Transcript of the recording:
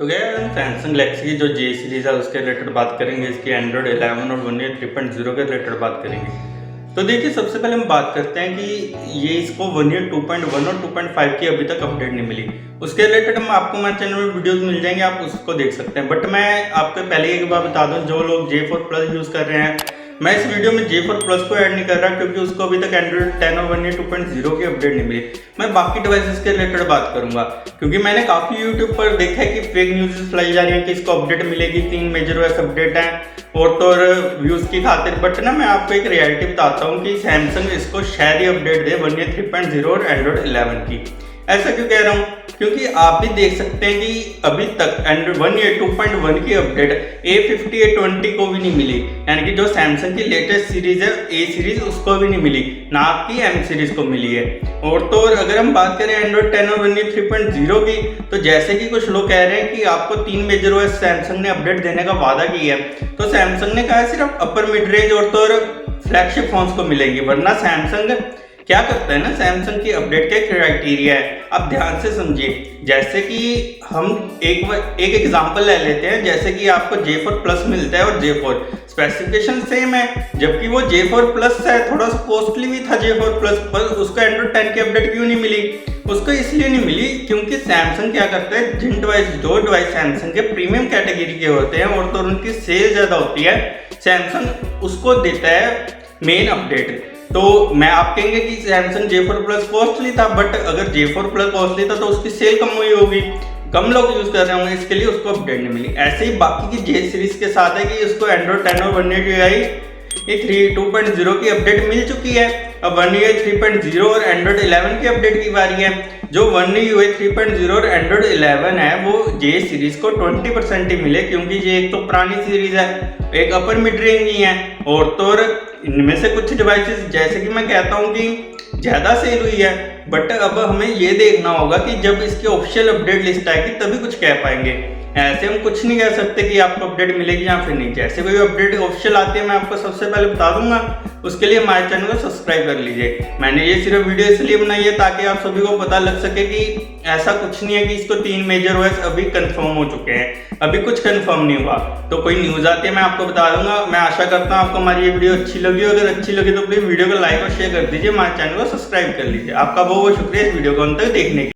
तो क्या है, सैमसंग गैलेक्सी की जो जे सीरीज़ है उसके रिलेटेड बात करेंगे, इसकी एंड्रॉयड 11 और वन ईयर 3.0 के रिलेटेड बात करेंगे। तो देखिए, सबसे पहले हम बात करते हैं कि ये इसको वन ईयर 2.1 और 2.5 की अभी तक अपडेट नहीं मिली। उसके रिलेटेड हम आपको हमारे चैनल में वीडियोस मिल जाएंगे, आप उसको देख सकते हैं। बट मैं आपको पहले एक बार बता दूं, जो लोग j4plus यूज़ कर रहे हैं, मैं इस वीडियो में j4plus को ऐड नहीं कर रहा क्योंकि उसको अभी तक एंड्रॉयड 10 और वन ईयर 2.0 की अपडेट नहीं मिली। मैं बाकी डिवाइसेस के रिलेटेड बात करूंगा क्योंकि मैंने काफ़ी यूट्यूब पर देखा है कि फेक न्यूज़ फैलाई जा रही है कि इसको अपडेट मिलेगी, 3 मेजर ओएस अपडेट हैं और तो व्यूज़ की खातिर। बट ना, मैं आपको एक रियलिटी बताता हूँ कि सैमसंग इसको शायद ही अपडेट दे वन ईयर 3.0 और एंड्रॉयड 11 की। ऐसा क्यों कह रहा हूँ? क्योंकि आप भी देख सकते हैं कि अभी तक एंड्रॉयड वन ईयर 2.1 की अपडेट A50 A20 को भी नहीं मिली, यानी कि जो सैमसंग की लेटेस्ट सीरीज है A सीरीज उसको भी नहीं मिली, ना कि M सीरीज को मिली है। और तो और अगर हम बात करें एंड्रॉयड 10 और वन ईयर 3.0 की, तो जैसे कि कुछ लोग कह रहे हैं कि आपको 3 मेजर ओएस सैमसंग ने अपडेट देने का वादा किया है, तो सैमसंग ने कहा है सिर्फ अपर मिड रेंज और तो फ्लैगशिप फोन्स को मिलेंगी। वरना सैमसंग क्या करता है ना, सैमसंग की अपडेट के क्राइटेरिया है, आप ध्यान से समझिए। जैसे कि हम एक एग्जांपल ले लेते हैं, जैसे कि आपको j4plus मिलता है और J4 स्पेसिफिकेशन सेम है, जबकि वो j4plus है, थोड़ा सा कॉस्टली भी था j4plus, पर उसको एंड्रॉयड 10 की अपडेट क्यों नहीं मिली? उसको इसलिए नहीं मिली क्योंकि सैमसंग क्या करता है, जो डिवाइस सैमसंग के प्रीमियम कैटेगरी के होते हैं और तो उनकी सेल ज़्यादा होती है, सैमसंग उसको देता है मेन अपडेट। तो मैं आप कहेंगे कि सैमसंग j4plus कॉस्टली था, बट अगर j4plus कॉस्टली था तो उसकी सेल कम हुई होगी, कम लोग यूज कर रहे होंगे, इसके लिए उसको अपडेट नहीं मिली। ऐसे ही बाकी की जे सीरीज के साथ है कि उसको एंड्रॉयड 10 और वन ईयर 2.0 की अपडेट मिल चुकी है। अब वन ईयर 3.0 और एंड्रॉयड 11 की अपडेट की बारी है। जो वन ईयर 3.0 और एंड्रॉयड 11 है वो जे सीरीज को 20% ही मिले, क्योंकि ये एक तो पुरानी सीरीज है, एक अपर मिड रेंज ही है, और तो इनमें से कुछ डिवाइसेस जैसे कि मैं कहता हूँ कि ज़्यादा सेल हुई है। बट अब हमें ये देखना होगा कि जब इसकी ऑफिशियल अपडेट लिस्ट आएगी तभी कुछ कह पाएंगे। ऐसे हम कुछ नहीं कह सकते कि आपको अपडेट मिलेगी या फिर नहीं। जैसे कोई अपडेट ऑफिशियल आती है मैं आपको सबसे पहले बता दूंगा, उसके लिए हमारे चैनल को सब्सक्राइब कर लीजिए। मैंने ये सिर्फ वीडियो इसलिए बनाई है ताकि आप सभी को पता लग सके कि ऐसा कुछ नहीं है कि इसको 3 मेजर ओएस अभी कंफर्म हो चुके हैं, अभी कुछ कंफर्म नहीं हुआ। तो कोई न्यूज़ आती है मैं आपको बता दूंगा। मैं आशा करता हूँ आपको हमारी ये वीडियो अच्छी लगी। अगर अच्छी लगी तो प्लीज़ वीडियो को लाइक और शेयर कर दीजिए, हमारे चैनल को सब्सक्राइब कर लीजिए। आपका बहुत बहुत शुक्रिया इस वीडियो को अंत तक देखने के लिए।